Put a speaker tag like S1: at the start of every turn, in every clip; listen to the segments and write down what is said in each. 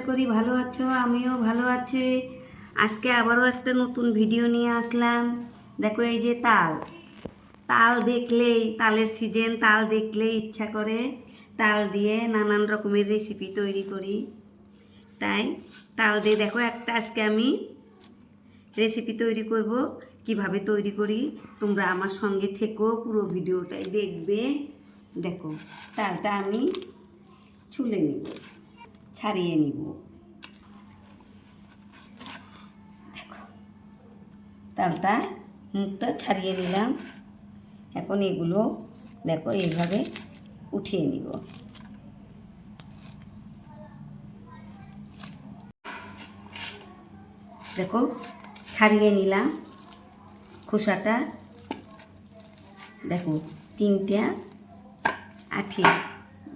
S1: করি ভালো আছো, আমিও ভালো আছি। আজকে আবারও একটা নতুন ভিডিও নিয়ে আসলাম। দেখো এই যে তাল, তাল দেখলেই, তালের সিজন, তাল দেখলেই ইচ্ছা করে তাল দিয়ে নানান রকমের রেসিপি তৈরি করি। তাই তাল দিয়ে দেখো একটা আজকে আমি রেসিপি তৈরি করব। কিভাবে তৈরি করি তোমরা আমার সঙ্গে থেকো, পুরো ভিডিওটাই দেখবে। দেখো তালটা আমি ছুলে নিব, ছাড়িয়ে নিব। দেখো তালটা মুখটা ছাড়িয়ে নিলাম। এখন এগুলো দেখো এইভাবে উঠিয়ে নিব। দেখো ছাড়িয়ে নিলাম খোসাটা। দেখো তিনটা আঠি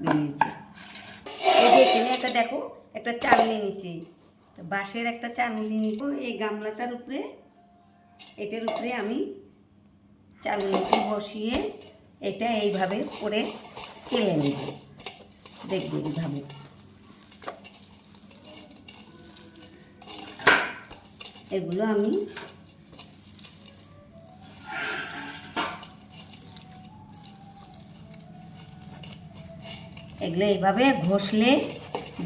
S1: বেরিয়েছে। এই যে এখানে একটা দেখো একটা চালনি নিয়েছি, বাঁশের একটা চালনি নিব। এই গামলাটার উপরে, এটার উপরে আমি চালনিটি বসিয়ে এটা এইভাবে করে চেলে নেব। দেখবে এইভাবে। এগুলো আমি এগুলো এইভাবে ঘষলে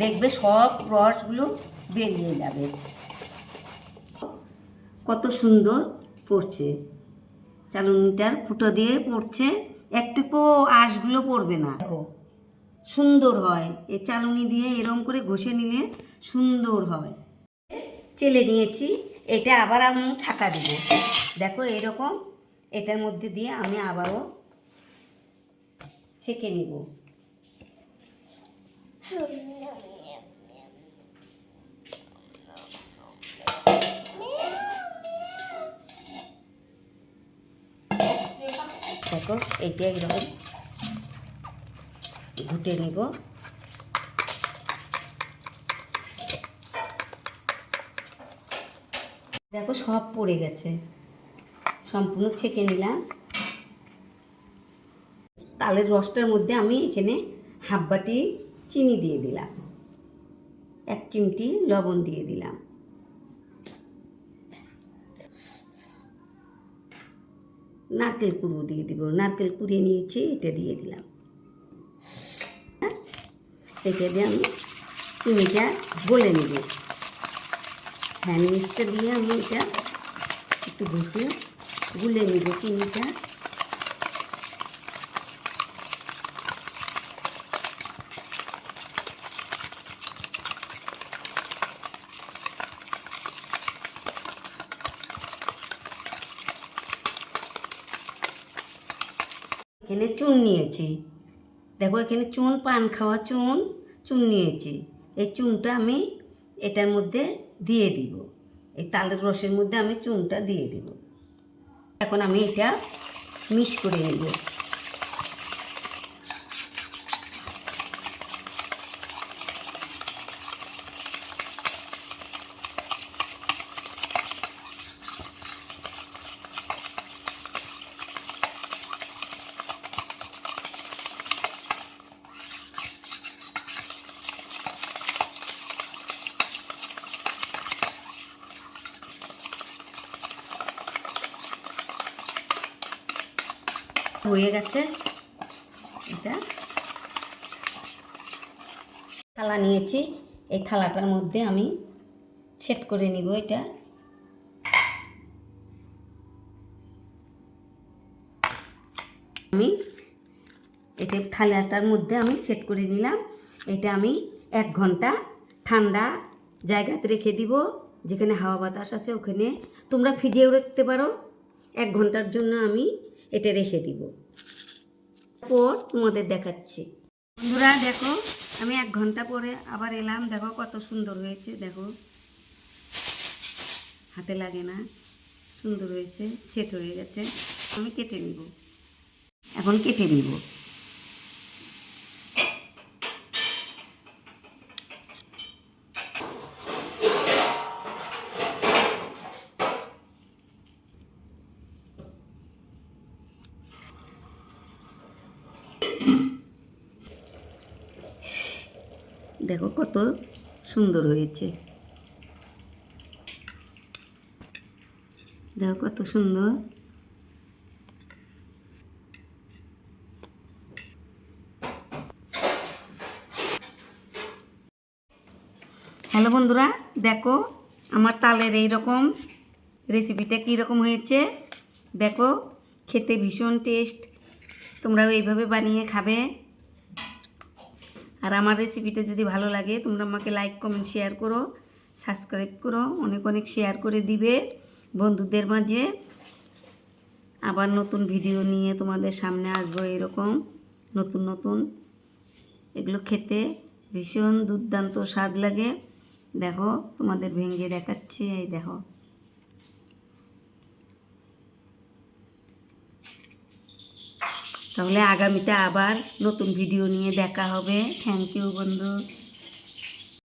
S1: দেখবে সব রসগুলো বেরিয়ে যাবে। কত সুন্দর পড়ছে, চালনিটার ফুটো দিয়ে পড়ছে, একটুকু আঁশগুলো পড়বে না। দেখো সুন্দর হয়, এই চালনি দিয়ে এরকম করে ঘষে নিলে সুন্দর হয়। চেলে নিয়েছি, এটা আবার আমি ছাকা দিব। দেখো এরকম এটার মধ্যে দিয়ে আমি আবারও ছেঁকে নিব। দেখো এইটা এরকম ঘুটে নিব। দেখো সব পড়ে গেছে, সম্পূর্ণ ছেঁকে নিলাম। তালের রসটার মধ্যে আমি এখানে হাফ বাটি চিনি দিয়ে দিলাম, 1 চিমটি লবণ দিয়ে দিলাম, নারকেল কুড়ো দিয়ে দিব। নারকেল কুড়িয়ে নিয়েছি, এটা দিয়ে দিলাম। এটা দিয়ে আমি চিনিটা গলে নেব। হ্যান্ড মিক্সটা দিয়ে আমি এটা একটু ঘষে গুলে নেব চিনিটা। এখানে চুন নিয়েছি, দেখো এখানে চুন, পান খাওয়া চুন, চুন নিয়েছি। এই চুনটা আমি এটার মধ্যে দিয়ে দিব, এই তালের রসের মধ্যে আমি চুনটা দিয়ে দিব। এখন আমি এটা মিক্স করে নেব। হয়ে গেছে। এটা থালা নিয়েছি, এই থালাটার মধ্যে আমি সেট করে নিব। এটা আমি এটা থালাটার মধ্যে আমি সেট করে নিলাম। এটা আমি 1 ঘন্টা ঠান্ডা জায়গাতে রেখে দিব, যেখানে হাওয়া বাতাস আছে ওখানে। তোমরা ফ্রিজেও রাখতে পারো। 1 ঘন্টার জন্য আমি এটা রেখে দিব, পর তোমাদের দেখাচ্ছি। বন্ধুরা দেখো আমি 1 ঘন্টা পরে আবার এলাম। দেখো কত সুন্দর হয়েছে, দেখো হাতে লাগে না, সুন্দর হয়েছে, সেট হয়ে গেছে। আমি কেটে নিব, এখন কেটে নিব। দেখো কত সুন্দর হয়েছে। দেখো কত সুন্দর। হ্যালো বন্ধুরা, দেখো আমার তালের এইরকম রেসিপিটা কীরকম হয়েছে। দেখো খেতে ভীষণ টেস্ট, তোমরাও এইভাবে বানিয়ে খাবে। আর আমার রেসিপিটা যদি ভালো লাগে তোমরা আমাকে লাইক কমেন্ট শেয়ার করো, সাবস্ক্রাইব করো, অনেক অনেক শেয়ার করে দিবে বন্ধুদের মাঝে। আবার নতুন ভিডিও নিয়ে তোমাদের সামনে আসবো এরকম নতুন নতুন। এগুলো খেতে ভীষণ দুর্দান্ত স্বাদ লাগে। দেখো তোমাদের ভেঙে দেখাচ্ছি, এই দেখো। তাহলে আগামীতে আবার নতুন ভিডিও নিয়ে দেখা হবে। থ্যাংক ইউ বন্ধু।